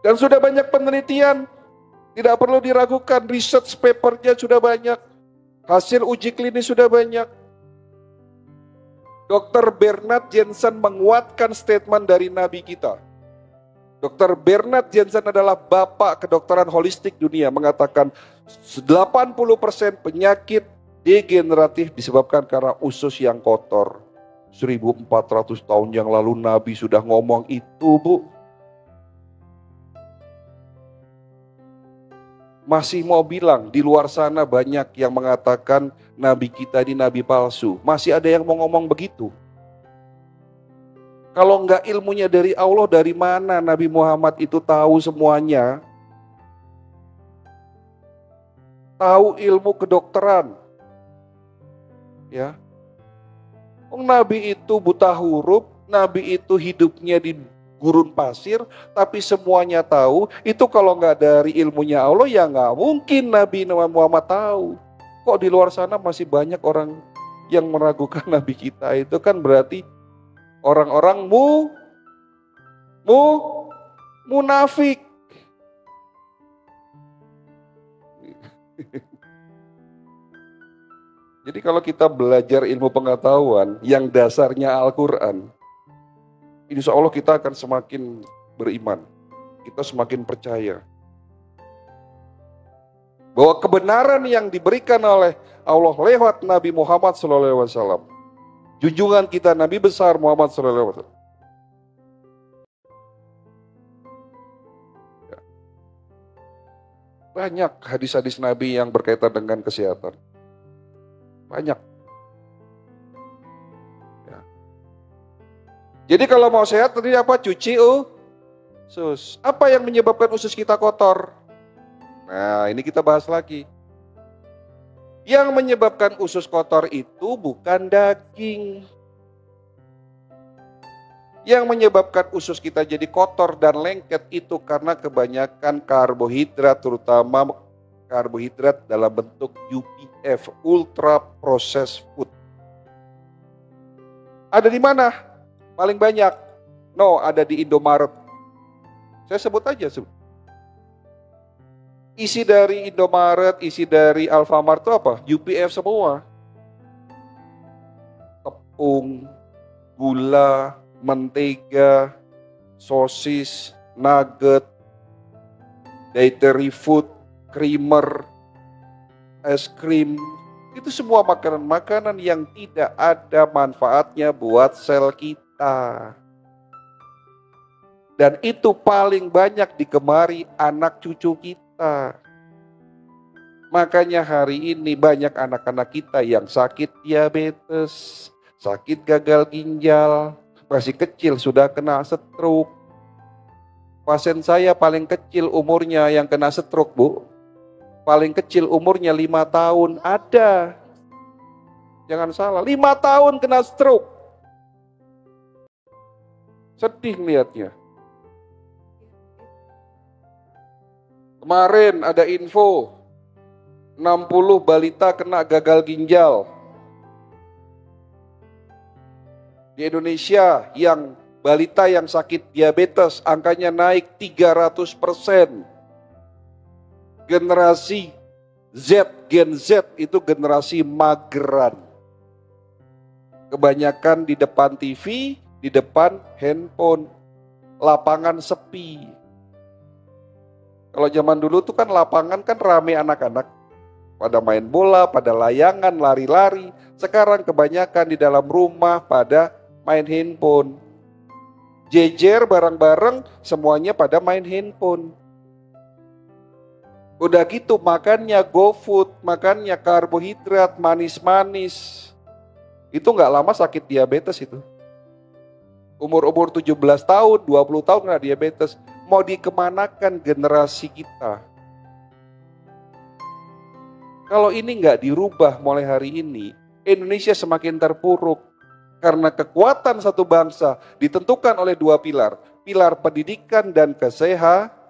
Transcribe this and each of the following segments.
Dan sudah banyak penelitian, tidak perlu diragukan, research papernya sudah banyak, hasil uji klinis sudah banyak. Dr. Bernard Jensen menguatkan statement dari Nabi kita. Dr. Bernard Jensen adalah bapak kedokteran holistik dunia, mengatakan 80% penyakit degeneratif disebabkan karena usus yang kotor. 1400 tahun yang lalu Nabi sudah ngomong itu, Bu. Masih mau bilang di luar sana banyak yang mengatakan Nabi kita ini Nabi palsu. Masih ada yang mau ngomong begitu. Kalau enggak ilmunya dari Allah, dari mana Nabi Muhammad itu tahu semuanya? Tahu ilmu kedokteran. Ya. Nabi itu buta huruf, Nabi itu hidupnya di gurun pasir, tapi semuanya tahu. Itu kalau nggak dari ilmunya Allah, ya nggak mungkin Nabi Muhammad tahu. Kok di luar sana masih banyak orang yang meragukan Nabi kita? Itu kan berarti orang-orang munafik. Jadi kalau kita belajar ilmu pengetahuan yang dasarnya Al-Quran, insya Allah kita akan semakin beriman. Kita semakin percaya bahwa kebenaran yang diberikan oleh Allah lewat Nabi Muhammad SAW, junjungan kita Nabi besar Muhammad SAW. Banyak hadis-hadis Nabi yang berkaitan dengan kesehatan. Banyak. Ya. Jadi kalau mau sehat tadi apa? Cuci usus. Apa yang menyebabkan usus kita kotor? Nah, ini kita bahas lagi. Yang menyebabkan usus kotor itu bukan daging. Yang menyebabkan usus kita jadi kotor dan lengket itu karena kebanyakan karbohidrat, terutama karbohidrat dalam bentuk UPF, ultra processed food. Ada di mana? Paling banyak? No, ada di Indomaret. Saya sebut aja. Isi dari Indomaret, isi dari Alfamart itu apa? UPF semua. Tepung, gula, mentega, sosis, nugget, dietary food, creamer, es krim, itu semua makanan-makanan yang tidak ada manfaatnya buat sel kita. Dan itu paling banyak digemari anak cucu kita. Makanya hari ini banyak anak-anak kita yang sakit diabetes, sakit gagal ginjal, masih kecil sudah kena stroke. Pasien saya paling kecil umurnya yang kena stroke, Bu. Paling kecil umurnya 5 tahun, ada. Jangan salah, 5 tahun kena stroke. Sedih lihatnya. Kemarin ada info, 60 balita kena gagal ginjal. Di Indonesia yang balita yang sakit diabetes angkanya naik 300%. Generasi Z, Gen Z itu generasi mageran. Kebanyakan di depan TV, di depan handphone, lapangan sepi. Kalau zaman dulu tuh kan lapangan kan rame anak-anak. Pada main bola, pada layangan, lari-lari. Sekarang kebanyakan di dalam rumah pada main handphone. Jejer bareng-bareng semuanya pada main handphone. Udah gitu makannya GoFood, makannya karbohidrat, manis-manis. Itu nggak lama sakit diabetes itu. Umur-umur 17 tahun, 20 tahun kena diabetes. Mau dikemanakan generasi kita? Kalau ini nggak dirubah mulai hari ini, Indonesia semakin terpuruk. Karena kekuatan satu bangsa ditentukan oleh 2 pilar. Pilar pendidikan dan kesehatan.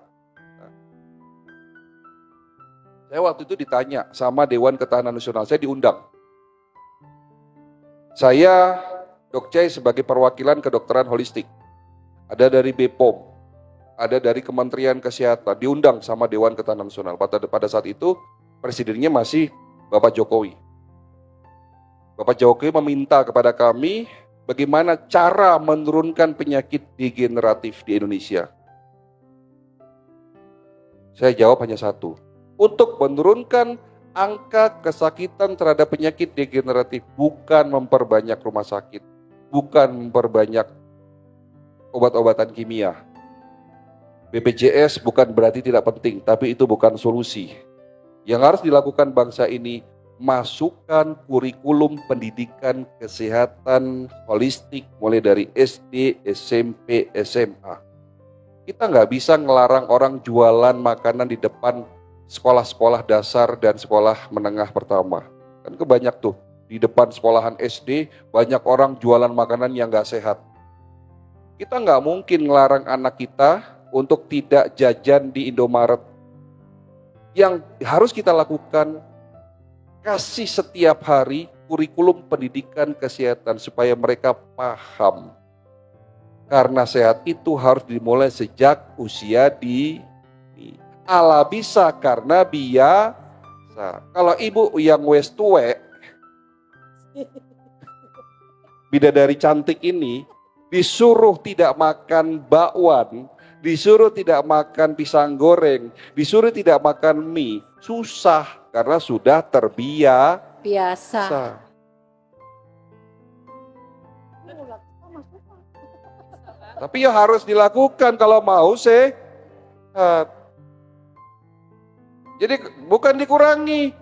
Saya waktu itu ditanya sama Dewan Ketahanan Nasional, saya diundang. Saya, Dok Cai sebagai perwakilan kedokteran holistik. Ada dari BPOM, ada dari Kementerian Kesehatan, diundang sama Dewan Ketahanan Nasional. Pada saat itu presidennya masih Bapak Jokowi. Bapak Jokowi meminta kepada kami bagaimana cara menurunkan penyakit degeneratif di Indonesia. Saya jawab hanya satu, untuk menurunkan angka kesakitan terhadap penyakit degeneratif bukan memperbanyak rumah sakit, bukan memperbanyak obat-obatan kimia. BPJS bukan berarti tidak penting, tapi itu bukan solusi. Yang harus dilakukan bangsa ini, masukkan kurikulum pendidikan kesehatan holistik mulai dari SD, SMP, SMA. Kita nggak bisa ngelarang orang jualan makanan di depan sekolah-sekolah dasar dan sekolah menengah pertama. Kan kebanyak tuh, di depan sekolahan SD banyak orang jualan makanan yang nggak sehat. Kita nggak mungkin ngelarang anak kita untuk tidak jajan di Indomaret. Yang harus kita lakukan, kasih setiap hari kurikulum pendidikan kesehatan supaya mereka paham. Karena sehat itu harus dimulai sejak usia dini. Ala bisa karena biasa. Kalau ibu yang wes tuwek, bidadari cantik ini, disuruh tidak makan bakwan, disuruh tidak makan pisang goreng, disuruh tidak makan mie, susah karena sudah terbiasa. Tapi ya harus dilakukan kalau mau sehat. Jadi bukan dikurangi,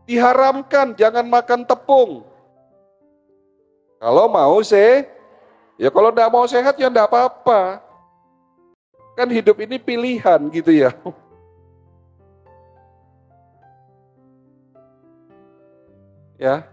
diharamkan jangan makan tepung. Kalau mau ya kalau tidak mau sehat ya tidak apa-apa. Kan hidup ini pilihan gitu ya. Ya.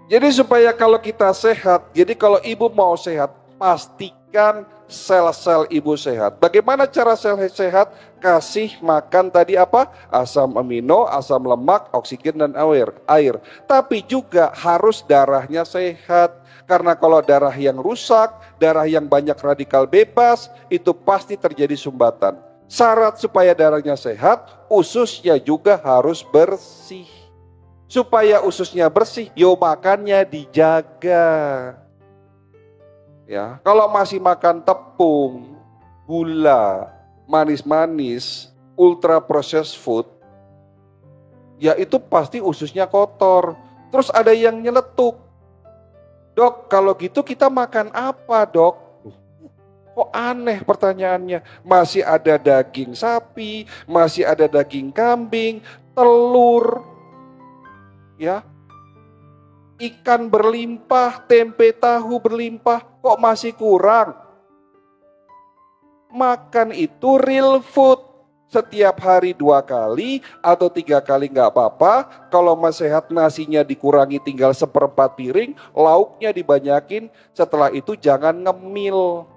Jadi supaya kalau kita sehat, jadi kalau ibu mau sehat, pastikan sel-sel ibu sehat. Bagaimana cara sel sehat? Kasih makan tadi apa? Asam amino, asam lemak, oksigen dan air. Tapi juga harus darahnya sehat. Karena kalau darah yang rusak, darah yang banyak radikal bebas, itu pasti terjadi sumbatan. Syarat supaya darahnya sehat, ususnya juga harus bersih. Supaya ususnya bersih, yo makannya dijaga. Ya, kalau masih makan tepung, gula, manis-manis, ultra processed food, ya itu pasti ususnya kotor. Terus ada yang nyeletuk. Dok, kalau gitu kita makan apa, Dok? Kok aneh pertanyaannya. Masih ada daging sapi, masih ada daging kambing, telur, ya, ikan berlimpah, tempe tahu berlimpah, kok masih kurang? Makan itu real food. Setiap hari 2 kali atau 3 kali nggak apa-apa. Kalau masih sehat nasinya dikurangi tinggal 1/4 piring, lauknya dibanyakin. Setelah itu jangan ngemil.